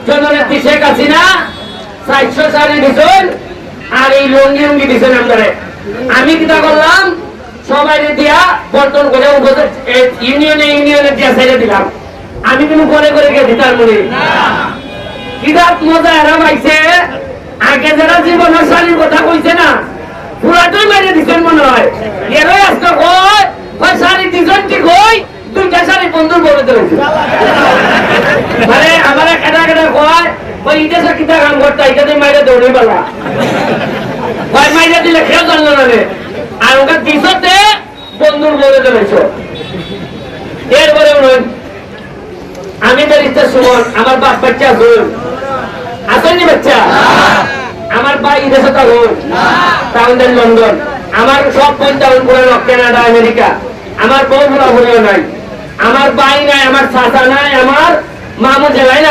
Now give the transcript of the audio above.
জননেত্রী শেখ হাসিনা 400 সালে দিছেন আর এই লঙ্গি লঙ্গি দিছেন আমাদের। আমি কিটা করলাম সবাই দিয়া বর্তন করে ইউনিয়নে দিয়া ছেড়ে দিলাম। আমি কিন্তু করে করে গেছি তার মনে কিটা মজা এরা পাইছে। আগে যারা জীবনের শালীর কথা কইছে না পুরাটাই মেরে দিচ্ছেন মনে হয়। এরই আজকে কয় শাড়ি দিচ্ছেন কি কই 2টা শাড়ি বন্ধুর বলে দিয়েছে। মানে আমার কেটা কেটা কয় ওই ইদেশে কিটা কাম করতে এটাতে মাইরে দৌড়ে পালা কয় মাইরে দিলে খেয়ে জানলো না রে। আর ওকে দিশতে বন্ধুর বলে দিয়েছ। এরপরে আমি বেরিতে সুমন আমার বাপ বাচ্চা হল আসেননি বাচ্চা। আমার ভাই দেশে তখন তাহলে লন্ডন। আমার সব 55 কানাডা আমেরিকা। আমার বউ বুড়া বুড়িও নাই, আমার ভাই নাই, আমার চাচা নাই, আমার মামু জেলাই না।